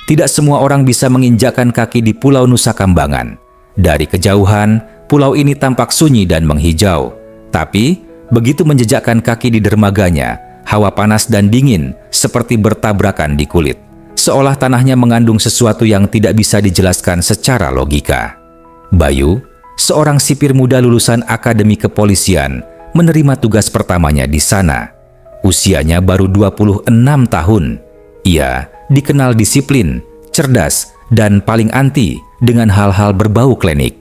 Tidak semua orang bisa menginjakkan kaki di Pulau Nusa Kambangan. Dari kejauhan, pulau ini tampak sunyi dan menghijau. Tapi, begitu menjejakkan kaki di dermaganya, hawa panas dan dingin seperti bertabrakan di kulit. Seolah tanahnya mengandung sesuatu yang tidak bisa dijelaskan secara logika. Bayu, seorang sipir muda lulusan Akademi Kepolisian, menerima tugas pertamanya di sana. Usianya baru 26 tahun. Ia dikenal disiplin, cerdas, dan paling anti dengan hal-hal berbau klinik.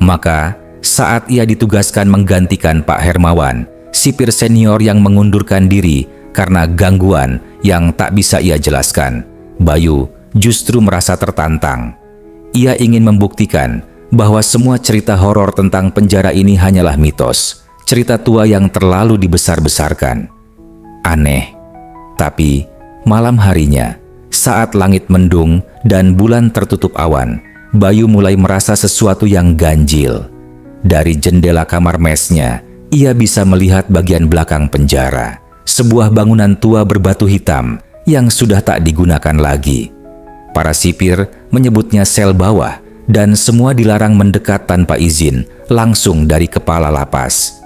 Maka, saat ia ditugaskan menggantikan Pak Hermawan, sipir senior yang mengundurkan diri karena gangguan yang tak bisa ia jelaskan, Bayu justru merasa tertantang. Ia ingin membuktikan bahwa semua cerita horor tentang penjara ini hanyalah mitos, cerita tua yang terlalu dibesar-besarkan. Aneh, tapi malam harinya, saat langit mendung dan bulan tertutup awan, Bayu mulai merasa sesuatu yang ganjil. Dari jendela kamar mesnya, ia bisa melihat bagian belakang penjara, sebuah bangunan tua berbatu hitam yang sudah tak digunakan lagi. Para sipir menyebutnya sel bawah, dan semua dilarang mendekat tanpa izin langsung dari kepala lapas.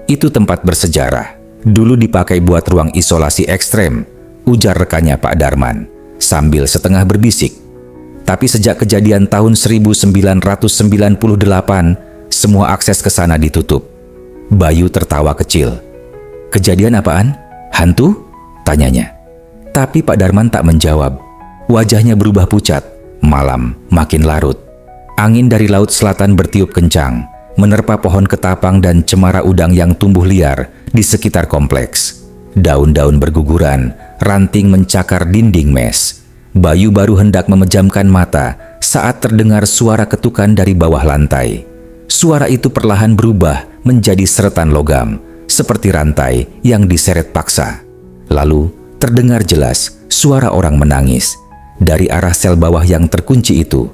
Itu tempat bersejarah, dulu dipakai buat ruang isolasi ekstrem, ujar rekannya Pak Darman, sambil setengah berbisik. Tapi sejak kejadian tahun 1998, semua akses ke sana ditutup. Bayu tertawa kecil. Kejadian apaan? Hantu? Tanyanya. Tapi Pak Darman tak menjawab. Wajahnya berubah pucat. Malam makin larut. Angin dari laut selatan bertiup kencang, menerpa pohon ketapang dan cemara udang yang tumbuh liar di sekitar kompleks. Daun-daun berguguran, ranting mencakar dinding mes. Bayu baru hendak memejamkan mata saat terdengar suara ketukan dari bawah lantai. Suara itu perlahan berubah menjadi seretan logam, seperti rantai yang diseret paksa. Lalu terdengar jelas suara orang menangis. Dari arah sel bawah yang terkunci itu,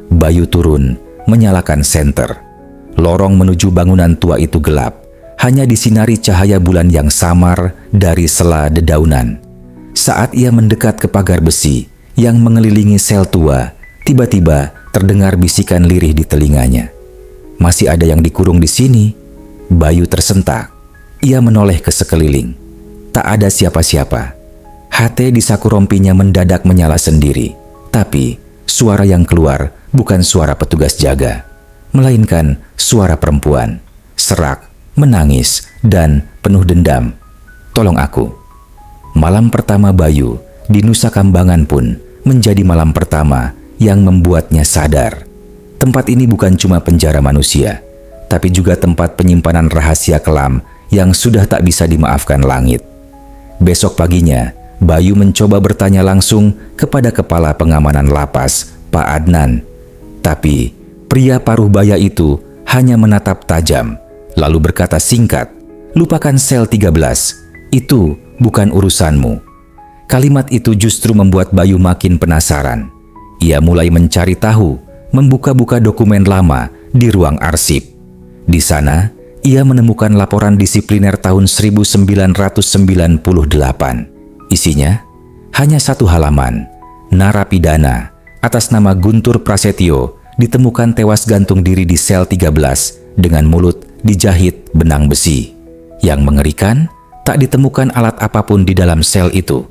Bayu turun, menyalakan senter. Lorong menuju bangunan tua itu gelap, hanya disinari cahaya bulan yang samar dari sela dedaunan. Saat ia mendekat ke pagar besi yang mengelilingi sel tua, tiba-tiba terdengar bisikan lirih di telinganya. Masih ada yang dikurung di sini. Bayu tersentak. Ia menoleh ke sekeliling. Tak ada siapa-siapa. HT di saku rompinya mendadak menyala sendiri. Tapi suara yang keluar bukan suara petugas jaga, melainkan suara perempuan. Serak, menangis, dan penuh dendam. Tolong aku. Malam pertama Bayu di Nusa Kambangan pun menjadi malam pertama yang membuatnya sadar. Tempat ini bukan cuma penjara manusia, tapi juga tempat penyimpanan rahasia kelam yang sudah tak bisa dimaafkan langit. Besok paginya, Bayu mencoba bertanya langsung kepada kepala pengamanan lapas, Pak Adnan. Tapi pria paruh baya itu hanya menatap tajam, lalu berkata singkat, "Lupakan sel 13, itu bukan urusanmu." Kalimat itu justru membuat Bayu makin penasaran. Ia mulai mencari tahu, membuka-buka dokumen lama di ruang arsip. Di sana, ia menemukan laporan disipliner tahun 1998. Isinya hanya satu halaman. Narapidana atas nama Guntur Prasetyo ditemukan tewas gantung diri di sel 13 dengan mulut dijahit benang besi. Yang mengerikan, tak ditemukan alat apapun di dalam sel itu.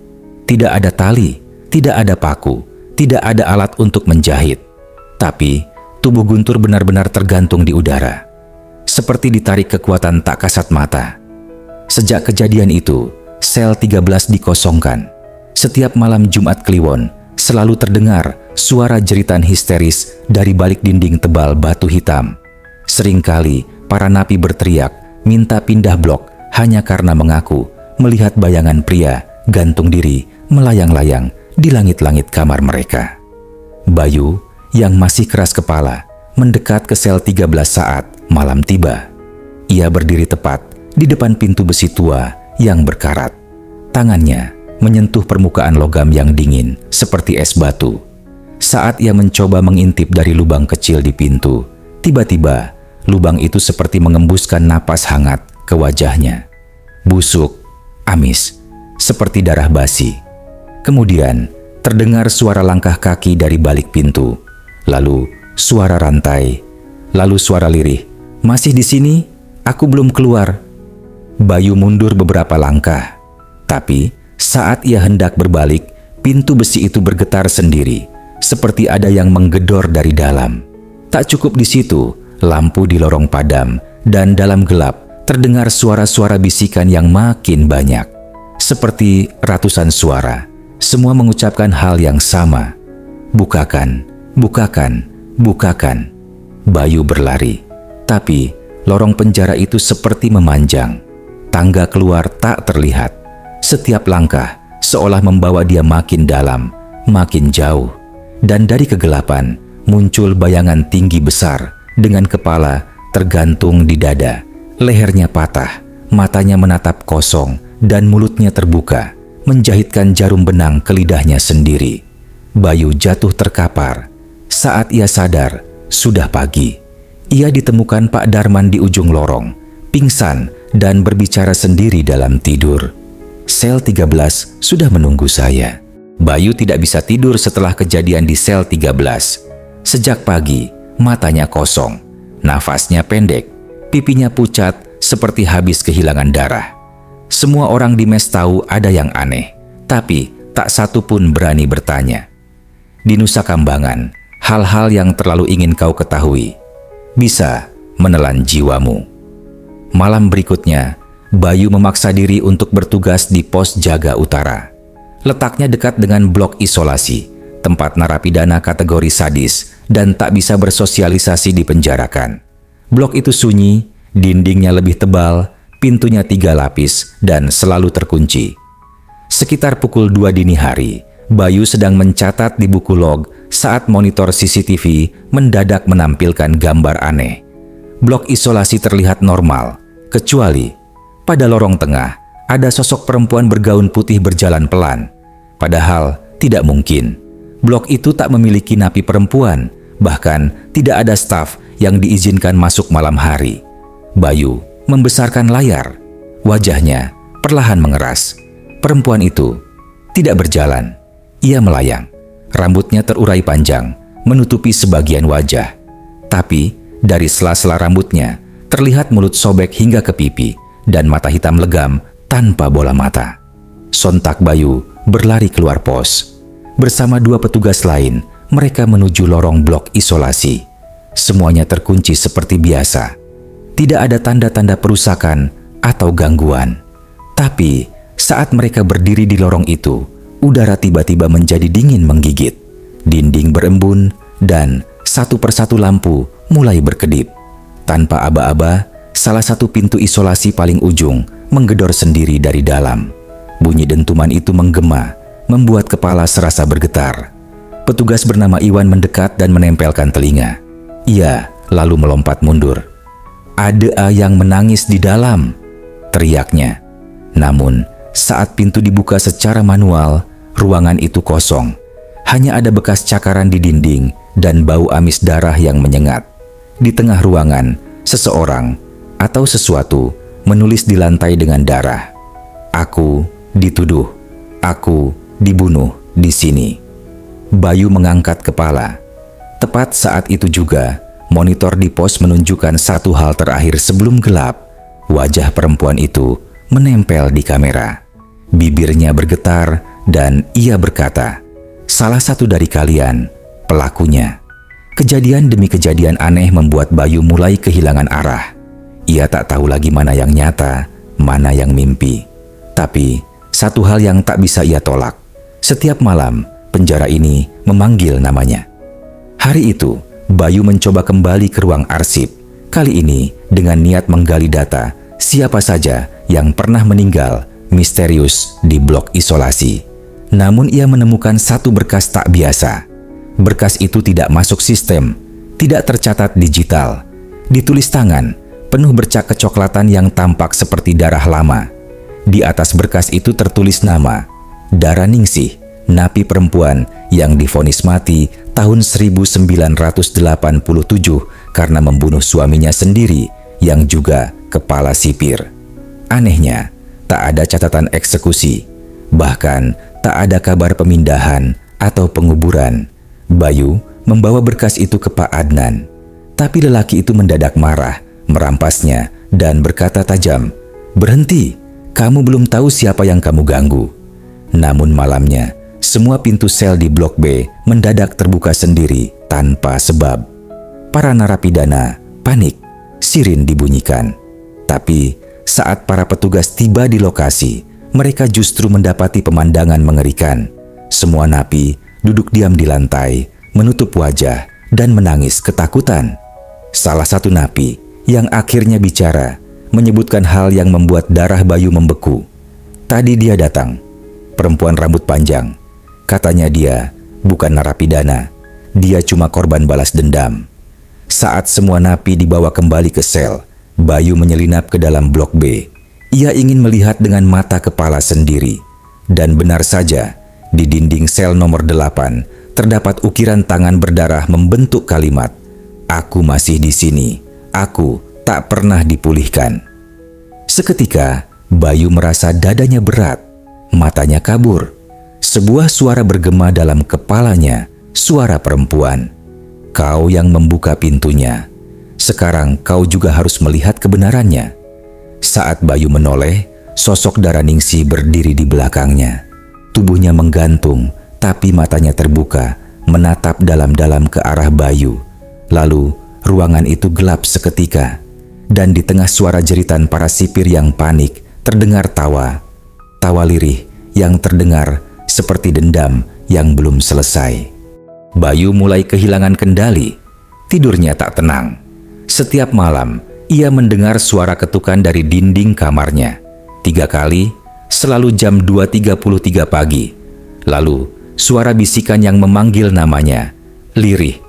Tidak ada tali, tidak ada paku, tidak ada alat untuk menjahit. Tapi tubuh Guntur benar-benar tergantung di udara, seperti ditarik kekuatan tak kasat mata. Sejak kejadian itu, sel 13 dikosongkan. Setiap malam Jumat Kliwon, selalu terdengar suara jeritan histeris dari balik dinding tebal batu hitam. Seringkali para napi berteriak minta pindah blok hanya karena mengaku melihat bayangan pria gantung diri melayang-layang di langit-langit kamar mereka. Bayu yang masih keras kepala mendekat ke sel 13 saat malam tiba. Ia berdiri tepat di depan pintu besi tua yang berkarat. Tangannya menyentuh permukaan logam yang dingin seperti es batu. Saat ia mencoba mengintip dari lubang kecil di pintu, tiba-tiba lubang itu seperti mengembuskan napas hangat ke wajahnya. Busuk, amis, seperti darah basi. Kemudian terdengar suara langkah kaki dari balik pintu, lalu suara rantai, lalu suara lirih. "Masih di sini? Aku belum keluar." Bayu mundur beberapa langkah, tapi saat ia hendak berbalik, pintu besi itu bergetar sendiri, seperti ada yang menggedor dari dalam. Tak cukup di situ, lampu di lorong padam, dan dalam gelap terdengar suara-suara bisikan yang makin banyak. Seperti ratusan suara, semua mengucapkan hal yang sama. "Bukakan, bukakan, bukakan." Bayu berlari, tapi lorong penjara itu seperti memanjang. Tangga keluar tak terlihat. Setiap langkah seolah membawa dia makin dalam, makin jauh. Dan dari kegelapan muncul bayangan tinggi besar dengan kepala tergantung di dada. Lehernya patah, matanya menatap kosong, dan mulutnya terbuka, menjahitkan jarum benang ke lidahnya sendiri. Bayu jatuh terkapar. Saat ia sadar, sudah pagi. Ia ditemukan Pak Darman di ujung lorong, pingsan dan berbicara sendiri dalam tidur. "Sel 13 sudah menunggu saya." Bayu tidak bisa tidur setelah kejadian di sel 13. Sejak pagi, matanya kosong, nafasnya pendek, pipinya pucat seperti habis kehilangan darah. Semua orang di mes tahu ada yang aneh, tapi tak satu pun berani bertanya. Di Nusa Kambangan, hal-hal yang terlalu ingin kau ketahui bisa menelan jiwamu. Malam berikutnya, Bayu memaksa diri untuk bertugas di pos jaga utara. Letaknya dekat dengan blok isolasi, tempat narapidana kategori sadis dan tak bisa bersosialisasi dipenjarakan. Blok itu sunyi, dindingnya lebih tebal, pintunya 3 lapis, dan selalu terkunci. Sekitar pukul 2 dini hari, Bayu sedang mencatat di buku log saat monitor CCTV mendadak menampilkan gambar aneh. Blok isolasi terlihat normal, kecuali pada lorong tengah ada sosok perempuan bergaun putih berjalan pelan. Padahal tidak mungkin. Blok itu tak memiliki napi perempuan, bahkan tidak ada staf yang diizinkan masuk malam hari. Bayu membesarkan layar. Wajahnya perlahan mengeras. Perempuan itu tidak berjalan. Ia melayang. Rambutnya terurai panjang, menutupi sebagian wajah. Tapi dari sela-sela rambutnya terlihat mulut sobek hingga ke pipi dan mata hitam legam tanpa bola mata. Sontak Bayu berlari keluar pos. Bersama 2 petugas lain, mereka menuju lorong blok isolasi. Semuanya terkunci seperti biasa. Tidak ada tanda-tanda perusakan atau gangguan. Tapi saat mereka berdiri di lorong itu, udara tiba-tiba menjadi dingin menggigit. Dinding berembun dan satu persatu lampu mulai berkedip. Tanpa aba-aba, salah satu pintu isolasi paling ujung menggedor sendiri dari dalam. Bunyi dentuman itu menggema, membuat kepala serasa bergetar. Petugas bernama Iwan mendekat dan menempelkan telinga. Ia lalu melompat mundur. "Ada yang menangis di dalam," teriaknya. Namun, saat pintu dibuka secara manual, ruangan itu kosong. Hanya ada bekas cakaran di dinding dan bau amis darah yang menyengat. Di tengah ruangan, seseorang atau sesuatu menulis di lantai dengan darah. "Aku dituduh. Aku dibunuh di sini." Bayu mengangkat kepala. Tepat saat itu juga, monitor di pos menunjukkan satu hal terakhir sebelum gelap. Wajah perempuan itu menempel di kamera. Bibirnya bergetar dan ia berkata, "Salah satu dari kalian, pelakunya." Kejadian demi kejadian aneh membuat Bayu mulai kehilangan arah. Ia tak tahu lagi mana yang nyata, mana yang mimpi. Tapi satu hal yang tak bisa ia tolak. Setiap malam, penjara ini memanggil namanya. Hari itu, Bayu mencoba kembali ke ruang arsip. Kali ini dengan niat menggali data siapa saja yang pernah meninggal misterius di blok isolasi. Namun ia menemukan satu berkas tak biasa. Berkas itu tidak masuk sistem, tidak tercatat digital. Ditulis tangan, penuh bercak kecoklatan yang tampak seperti darah lama. Di atas berkas itu tertulis nama, Dara Ningsih, napi perempuan yang divonis mati tahun 1987 karena membunuh suaminya sendiri yang juga kepala sipir. Anehnya, tak ada catatan eksekusi, bahkan tak ada kabar pemindahan atau penguburan. Bayu membawa berkas itu ke Pak Adnan. Tapi lelaki itu mendadak marah, merampasnya, dan berkata tajam, "Berhenti, kamu belum tahu siapa yang kamu ganggu." Namun malamnya, semua pintu sel di Blok B mendadak terbuka sendiri tanpa sebab. Para narapidana panik, sirin dibunyikan. Tapi saat para petugas tiba di lokasi, mereka justru mendapati pemandangan mengerikan. Semua napi duduk diam di lantai, menutup wajah, dan menangis ketakutan. Salah satu napi yang akhirnya bicara menyebutkan hal yang membuat darah Bayu membeku. Tadi dia datang, perempuan rambut panjang. Katanya dia bukan narapidana, dia cuma korban balas dendam. Saat semua napi dibawa kembali ke sel, Bayu menyelinap ke dalam Blok B. Ia ingin melihat dengan mata kepala sendiri. Dan benar saja, di dinding sel nomor 8 terdapat ukiran tangan berdarah membentuk kalimat, "Aku masih di sini, aku tak pernah dipulihkan." Seketika, Bayu merasa dadanya berat, matanya kabur. Sebuah suara bergema dalam kepalanya, suara perempuan. "Kau yang membuka pintunya. Sekarang kau juga harus melihat kebenarannya." Saat Bayu menoleh, sosok Daraningsih berdiri di belakangnya. Tubuhnya menggantung, tapi matanya terbuka, menatap dalam-dalam ke arah Bayu. Lalu, ruangan itu gelap seketika. Dan di tengah suara jeritan para sipir yang panik, terdengar tawa. Tawa lirih yang terdengar seperti dendam yang belum selesai. Bayu mulai kehilangan kendali. Tidurnya tak tenang. Setiap malam, ia mendengar suara ketukan dari dinding kamarnya. 3 kali, selalu jam 2.33 pagi. Lalu, suara bisikan yang memanggil namanya, lirih,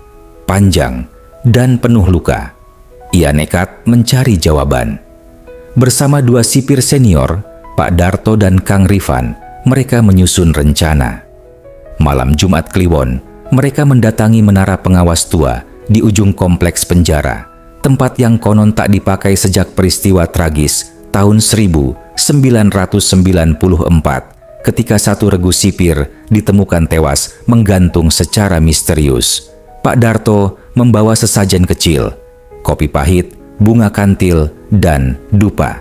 panjang, dan penuh luka. Ia nekat mencari jawaban. Bersama 2 sipir senior, Pak Darto dan Kang Rifan, mereka menyusun rencana. Malam Jumat Kliwon, mereka mendatangi menara pengawas tua di ujung kompleks penjara, tempat yang konon tak dipakai sejak peristiwa tragis tahun 1994 ketika satu regu sipir ditemukan tewas menggantung secara misterius. Pak Darto membawa sesajen kecil, kopi pahit, bunga kantil, dan dupa.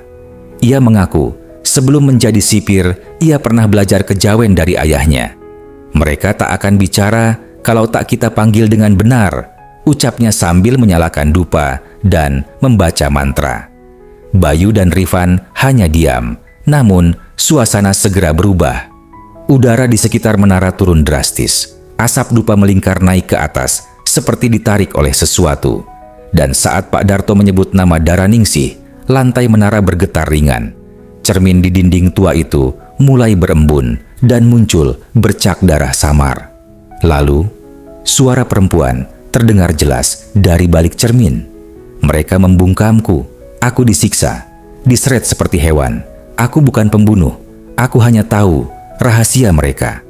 Ia mengaku sebelum menjadi sipir, ia pernah belajar kejawen dari ayahnya. "Mereka tak akan bicara kalau tak kita panggil dengan benar," ucapnya sambil menyalakan dupa dan membaca mantra. Bayu dan Rifan hanya diam, namun suasana segera berubah. Udara di sekitar menara turun drastis. Asap dupa melingkar naik ke atas, seperti ditarik oleh sesuatu. Dan saat Pak Darto menyebut nama Daraningsih, lantai menara bergetar ringan. Cermin di dinding tua itu mulai berembun dan muncul bercak darah samar. Lalu, suara perempuan terdengar jelas dari balik cermin. "Mereka membungkamku, aku disiksa, diseret seperti hewan. Aku bukan pembunuh, aku hanya tahu rahasia mereka."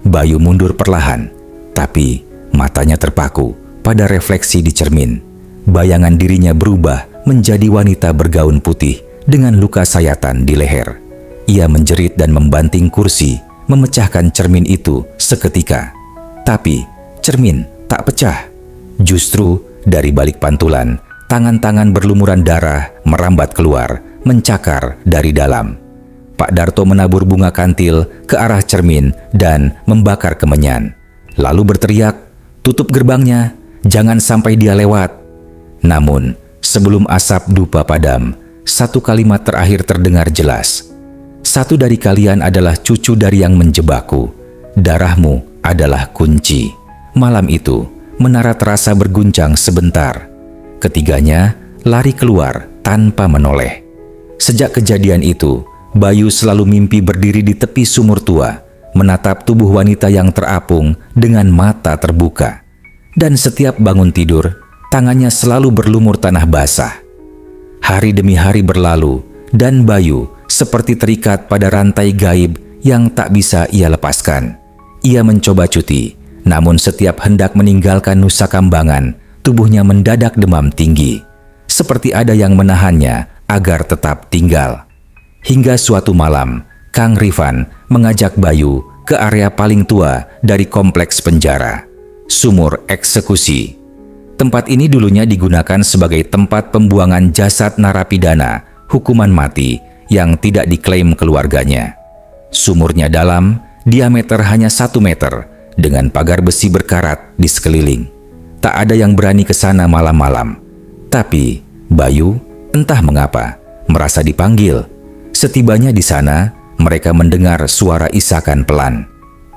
Bayu mundur perlahan, tapi matanya terpaku pada refleksi di cermin. Bayangan dirinya berubah menjadi wanita bergaun putih dengan luka sayatan di leher. Ia menjerit dan membanting kursi, memecahkan cermin itu seketika. Tapi cermin tak pecah. Justru dari balik pantulan, tangan-tangan berlumuran darah merambat keluar, mencakar dari dalam. Pak Darto menabur bunga kantil ke arah cermin dan membakar kemenyan. Lalu berteriak, "Tutup gerbangnya, jangan sampai dia lewat." Namun, sebelum asap dupa padam, satu kalimat terakhir terdengar jelas. "Satu dari kalian adalah cucu dari yang menjebakku. Darahmu adalah kunci." Malam itu, menara terasa berguncang sebentar. Ketiganya lari keluar tanpa menoleh. Sejak kejadian itu, Bayu selalu mimpi berdiri di tepi sumur tua, menatap tubuh wanita yang terapung dengan mata terbuka. Dan setiap bangun tidur, tangannya selalu berlumur tanah basah. Hari demi hari berlalu, dan Bayu seperti terikat pada rantai gaib yang tak bisa ia lepaskan. Ia mencoba cuti, namun setiap hendak meninggalkan Nusa Kambangan, tubuhnya mendadak demam tinggi, seperti ada yang menahannya agar tetap tinggal. Hingga suatu malam, Kang Rifan mengajak Bayu ke area paling tua dari kompleks penjara, sumur eksekusi. Tempat ini dulunya digunakan sebagai tempat pembuangan jasad narapidana hukuman mati yang tidak diklaim keluarganya. Sumurnya dalam, diameter hanya 1 meter, dengan pagar besi berkarat di sekeliling. Tak ada yang berani ke sana malam-malam. Tapi Bayu, entah mengapa, merasa dipanggil. Setibanya di sana, mereka mendengar suara isakan pelan.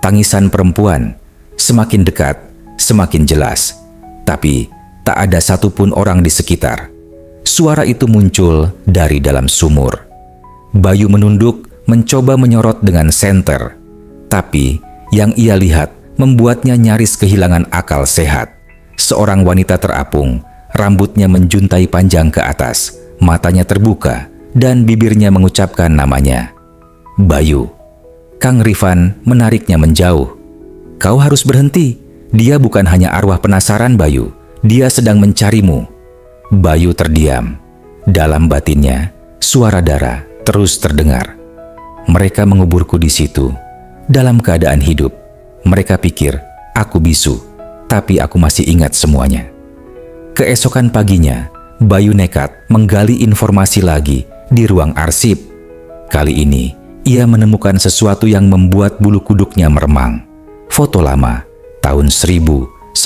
Tangisan perempuan, semakin dekat, semakin jelas. Tapi tak ada satupun orang di sekitar. Suara itu muncul dari dalam sumur. Bayu menunduk, mencoba menyorot dengan senter. Tapi yang ia lihat membuatnya nyaris kehilangan akal sehat. Seorang wanita terapung, rambutnya menjuntai panjang ke atas, matanya terbuka, dan bibirnya mengucapkan namanya. Bayu. Kang Rifan menariknya menjauh. Kau harus berhenti. Dia bukan hanya arwah penasaran, Bayu. Dia sedang mencarimu. Bayu terdiam. Dalam batinnya, suara Dara terus terdengar. Mereka menguburku di situ. Dalam keadaan hidup, mereka pikir aku bisu, tapi aku masih ingat semuanya. Keesokan paginya, Bayu nekat menggali informasi lagi di ruang arsip. Kali ini, ia menemukan sesuatu yang membuat bulu kuduknya meremang. Foto lama, tahun 1987,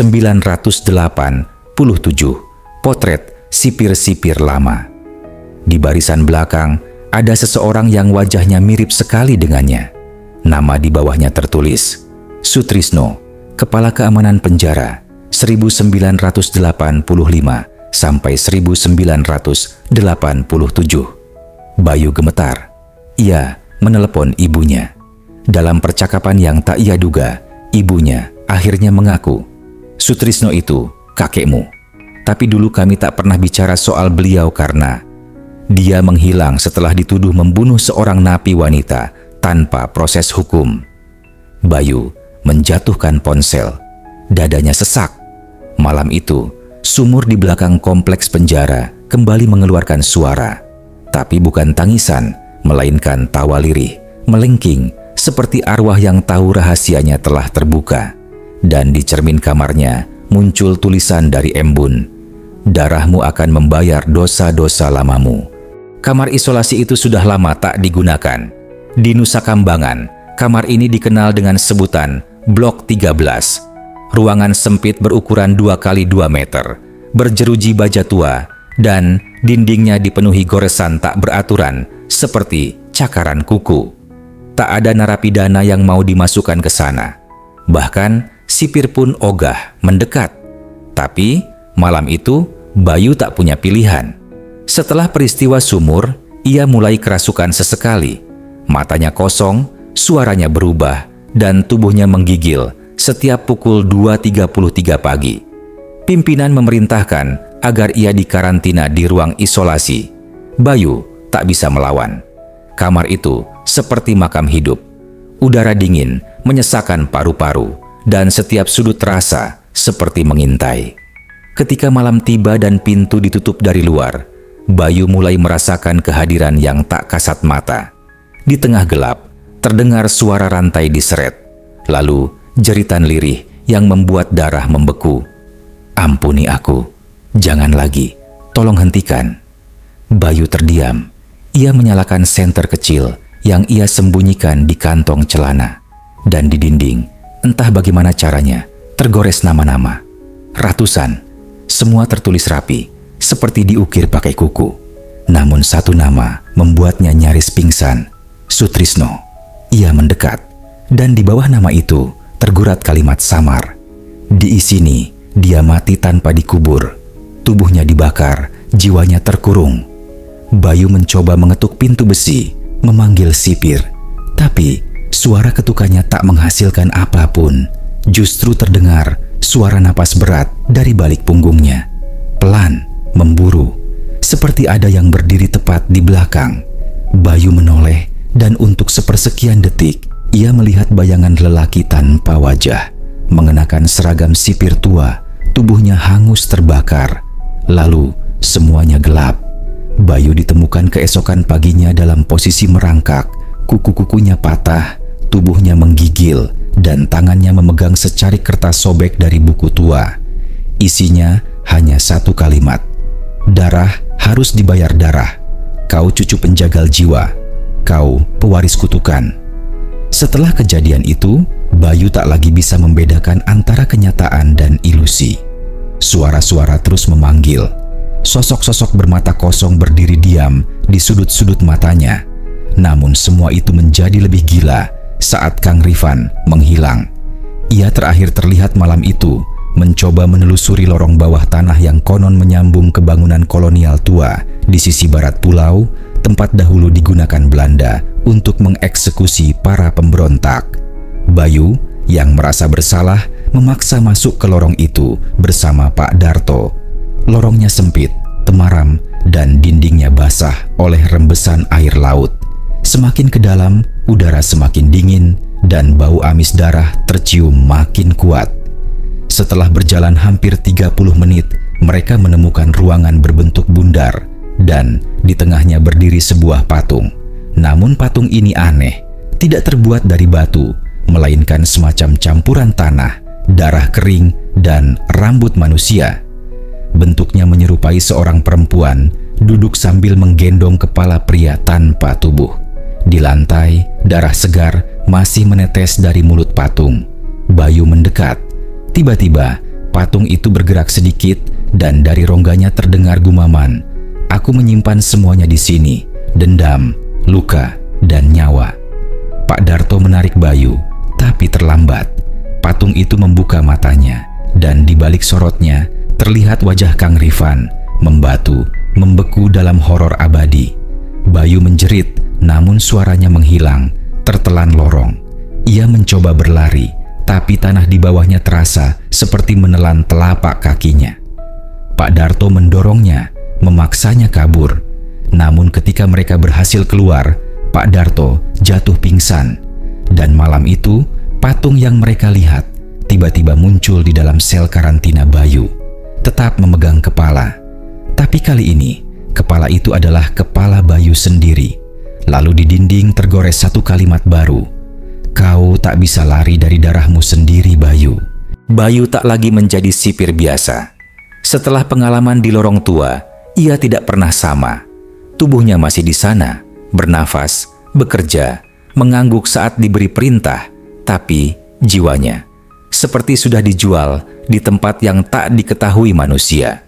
potret sipir-sipir lama. Di barisan belakang, ada seseorang yang wajahnya mirip sekali dengannya. Nama di bawahnya tertulis, Sutrisno, Kepala Keamanan Penjara, 1985 sampai 1987. Bayu gemetar. Ia menelepon ibunya. Dalam percakapan yang tak ia duga, ibunya akhirnya mengaku, Sutrisno itu kakekmu. Tapi dulu kami tak pernah bicara soal beliau karena dia menghilang setelah dituduh membunuh seorang napi wanita tanpa proses hukum. Bayu menjatuhkan ponsel. Dadanya sesak. Malam itu, sumur di belakang kompleks penjara kembali mengeluarkan suara. Tapi bukan tangisan, melainkan tawa lirih, melengking, seperti arwah yang tahu rahasianya telah terbuka. Dan di cermin kamarnya muncul tulisan dari embun. Darahmu akan membayar dosa-dosa lamamu. Kamar isolasi itu sudah lama tak digunakan. Di Nusa Kambangan, kamar ini dikenal dengan sebutan Blok 13. Ruangan sempit berukuran 2 kali 2 meter, berjeruji baja tua, dan dindingnya dipenuhi goresan tak beraturan seperti cakaran kuku. Tak ada narapidana yang mau dimasukkan ke sana. Bahkan sipir pun ogah mendekat. Tapi malam itu Bayu tak punya pilihan. Setelah peristiwa sumur, ia mulai kerasukan sesekali. Matanya kosong, suaranya berubah, dan tubuhnya menggigil setiap pukul 2.33 pagi. Pimpinan memerintahkan agar ia dikarantina di ruang isolasi. Bayu tak bisa melawan. Kamar itu seperti makam hidup. Udara dingin menyesakkan paru-paru, dan setiap sudut terasa seperti mengintai. Ketika malam tiba dan pintu ditutup dari luar, Bayu mulai merasakan kehadiran yang tak kasat mata. Di tengah gelap, terdengar suara rantai diseret. Lalu, jeritan lirih yang membuat darah membeku. Ampuni aku, jangan lagi, tolong hentikan. Bayu terdiam. Ia menyalakan senter kecil yang ia sembunyikan di kantong celana. Dan di dinding, entah bagaimana caranya, tergores nama-nama. Ratusan, semua tertulis rapi, seperti diukir pakai kuku. Namun satu nama membuatnya nyaris pingsan. Sutrisno. Ia mendekat, dan di bawah nama itu tergurat kalimat samar. Di sini, dia mati tanpa dikubur. Tubuhnya dibakar, jiwanya terkurung. Bayu mencoba mengetuk pintu besi, memanggil sipir. Tapi, suara ketukannya tak menghasilkan apapun. Justru terdengar suara napas berat dari balik punggungnya. Pelan, memburu, seperti ada yang berdiri tepat di belakang. Bayu menoleh, dan untuk sepersekian detik, ia melihat bayangan lelaki tanpa wajah, mengenakan seragam sipir tua, tubuhnya hangus terbakar. Lalu, semuanya gelap. Bayu ditemukan keesokan paginya dalam posisi merangkak, kuku-kukunya patah, tubuhnya menggigil dan tangannya memegang secarik kertas sobek dari buku tua. Isinya hanya satu kalimat, "Darah harus dibayar darah. Kau cucu penjagal jiwa. Kau pewaris kutukan." Setelah kejadian itu, Bayu tak lagi bisa membedakan antara kenyataan dan ilusi. Suara-suara terus memanggil. Sosok-sosok bermata kosong berdiri diam di sudut-sudut matanya. Namun semua itu menjadi lebih gila saat Kang Rifan menghilang. Ia terakhir terlihat malam itu mencoba menelusuri lorong bawah tanah yang konon menyambung ke bangunan kolonial tua di sisi barat pulau, tempat dahulu digunakan Belanda untuk mengeksekusi para pemberontak. Bayu yang merasa bersalah memaksa masuk ke lorong itu bersama Pak Darto. Lorongnya sempit, temaram, dan dindingnya basah oleh rembesan air laut. Semakin ke dalam, udara semakin dingin dan bau amis darah tercium makin kuat. Setelah berjalan hampir 30 menit, mereka menemukan ruangan berbentuk bundar dan di tengahnya berdiri sebuah patung. Namun patung ini aneh, tidak terbuat dari batu, melainkan semacam campuran tanah, darah kering, dan rambut manusia. Bentuknya menyerupai seorang perempuan duduk sambil menggendong kepala pria tanpa tubuh. Di lantai, darah segar masih menetes dari mulut patung. Bayu mendekat. Tiba-tiba, patung itu bergerak sedikit dan dari rongganya terdengar gumaman, "Aku menyimpan semuanya di sini, dendam, luka, dan nyawa." Pak Darto menarik Bayu, tapi terlambat. Patung itu membuka matanya, dan di balik sorotnya terlihat wajah Kang Rifan membatu, membeku dalam horor abadi. Bayu menjerit, namun suaranya menghilang, tertelan lorong. Ia mencoba berlari, tapi tanah di bawahnya terasa seperti menelan telapak kakinya. Pak Darto mendorongnya, memaksanya kabur. Namun ketika mereka berhasil keluar, Pak Darto jatuh pingsan. Dan malam itu, patung yang mereka lihat tiba-tiba muncul di dalam sel karantina Bayu, tetap memegang kepala. Tapi kali ini, kepala itu adalah kepala Bayu sendiri. Lalu di dinding tergores satu kalimat baru, "Kau tak bisa lari dari darahmu sendiri, Bayu." Bayu tak lagi menjadi sipir biasa. Setelah pengalaman di lorong tua, ia tidak pernah sama. Tubuhnya masih di sana, bernafas, bekerja, mengangguk saat diberi perintah, tapi jiwanya seperti sudah dijual di tempat yang tak diketahui manusia.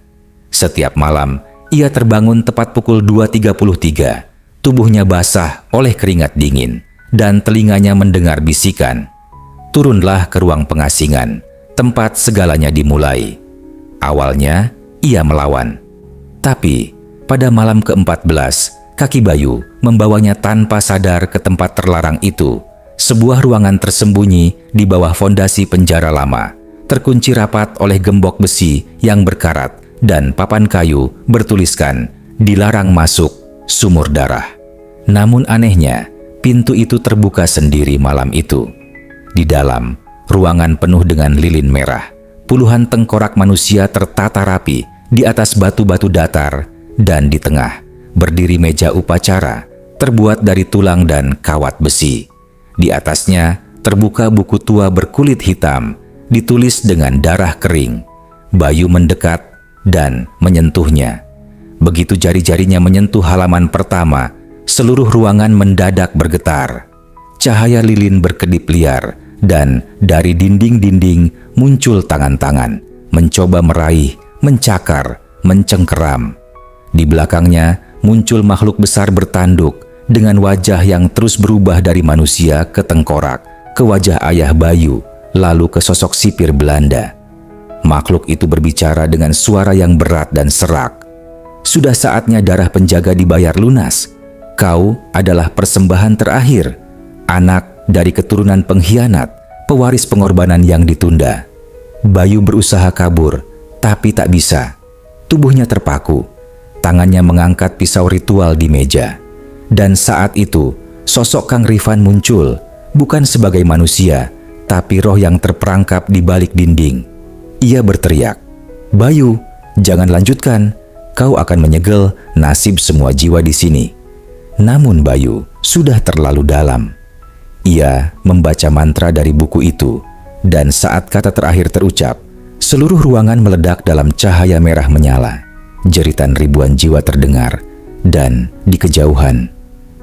Setiap malam, ia terbangun tepat pukul 2.33. Tubuhnya basah oleh keringat dingin, dan telinganya mendengar bisikan. Turunlah ke ruang pengasingan, tempat segalanya dimulai. Awalnya, ia melawan. Tapi, pada malam ke-14, kaki Bayu membawanya tanpa sadar ke tempat terlarang itu, sebuah ruangan tersembunyi di bawah fondasi penjara lama, terkunci rapat oleh gembok besi yang berkarat dan papan kayu bertuliskan, "Dilarang masuk, sumur darah." Namun anehnya, pintu itu terbuka sendiri malam itu. Di dalam, ruangan penuh dengan lilin merah. Puluhan tengkorak manusia tertata rapi di atas batu-batu datar, dan di tengah berdiri meja upacara terbuat dari tulang dan kawat besi. Di atasnya terbuka buku tua berkulit hitam, ditulis dengan darah kering. Bayu mendekat dan menyentuhnya. Begitu jari-jarinya menyentuh halaman pertama, seluruh ruangan mendadak bergetar. Cahaya lilin berkedip liar, dan dari dinding-dinding muncul tangan-tangan, mencoba meraih, mencakar, mencengkeram. Di belakangnya muncul makhluk besar bertanduk dengan wajah yang terus berubah dari manusia ke tengkorak, ke wajah ayah Bayu, lalu ke sosok sipir Belanda. Makhluk itu berbicara dengan suara yang berat dan serak. "Sudah saatnya darah penjaga dibayar lunas. Kau adalah persembahan terakhir, anak dari keturunan pengkhianat, pewaris pengorbanan yang ditunda." Bayu berusaha kabur, tapi tak bisa. Tubuhnya terpaku. Tangannya mengangkat pisau ritual di meja. Dan saat itu, sosok Kang Rifan muncul, bukan sebagai manusia, tapi roh yang terperangkap di balik dinding. Ia berteriak, "Bayu, jangan lanjutkan. Kau akan menyegel nasib semua jiwa di sini." Namun Bayu sudah terlalu dalam. Ia membaca mantra dari buku itu, dan saat kata terakhir terucap, seluruh ruangan meledak dalam cahaya merah menyala. Jeritan ribuan jiwa terdengar, dan di kejauhan,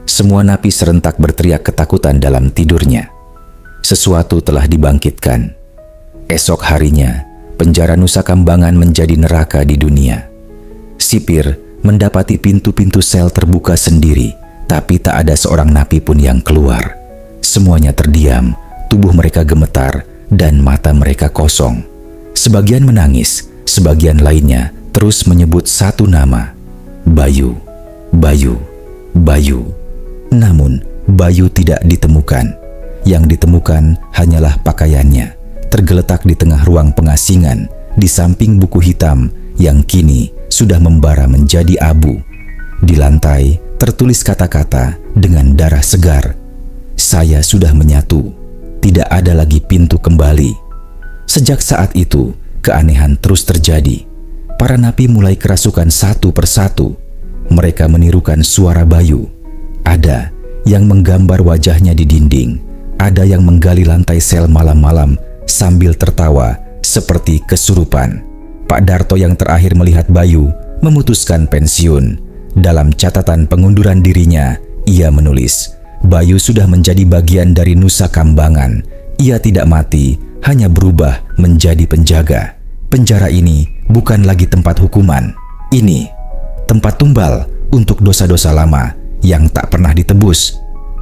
semua napi serentak berteriak ketakutan dalam tidurnya. Sesuatu telah dibangkitkan. Esok harinya, penjara Nusa Kambangan menjadi neraka di dunia. Sipir mendapati pintu-pintu sel terbuka sendiri, tapi tak ada seorang napi pun yang keluar. Semuanya terdiam, tubuh mereka gemetar, dan mata mereka kosong. Sebagian menangis, sebagian lainnya terus menyebut satu nama, Bayu, Bayu, Bayu. Namun, Bayu tidak ditemukan. Yang ditemukan hanyalah pakaiannya, tergeletak di tengah ruang pengasingan, di samping buku hitam yang kini sudah membara menjadi abu. Di lantai tertulis kata-kata dengan darah segar. Saya sudah menyatu, tidak ada lagi pintu kembali. Sejak saat itu, keanehan terus terjadi. Para napi mulai kerasukan satu persatu. Mereka menirukan suara Bayu. Ada yang menggambar wajahnya di dinding, ada yang menggali lantai sel malam-malam sambil tertawa seperti kesurupan. Pak Darto yang terakhir melihat Bayu memutuskan pensiun. Dalam catatan pengunduran dirinya, ia menulis, Bayu sudah menjadi bagian dari Nusa Kambangan. Ia tidak mati, hanya berubah menjadi penjaga. Penjara ini bukan lagi tempat hukuman. Ini tempat tumbal untuk dosa-dosa lama yang tak pernah ditebus.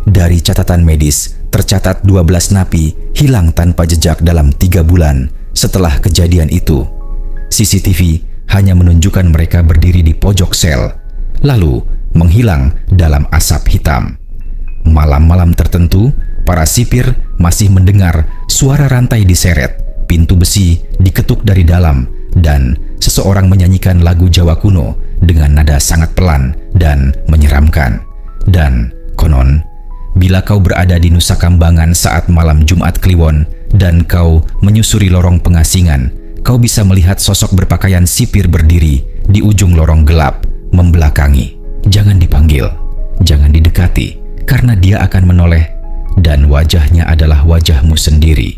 Dari catatan medis, tercatat 12 napi hilang tanpa jejak dalam 3 bulan setelah kejadian itu. CCTV hanya menunjukkan mereka berdiri di pojok sel, lalu menghilang dalam asap hitam. Malam-malam tertentu, para sipir masih mendengar suara rantai diseret, pintu besi diketuk dari dalam, dan seseorang menyanyikan lagu Jawa kuno dengan nada sangat pelan dan menyeramkan. Dan konon, bila kau berada di Nusa Kambangan saat malam Jumat Kliwon dan kau menyusuri lorong pengasingan, kau bisa melihat sosok berpakaian sipir berdiri di ujung lorong gelap, membelakangi. Jangan dipanggil, jangan didekati, karena dia akan menoleh dan wajahnya adalah wajahmu sendiri.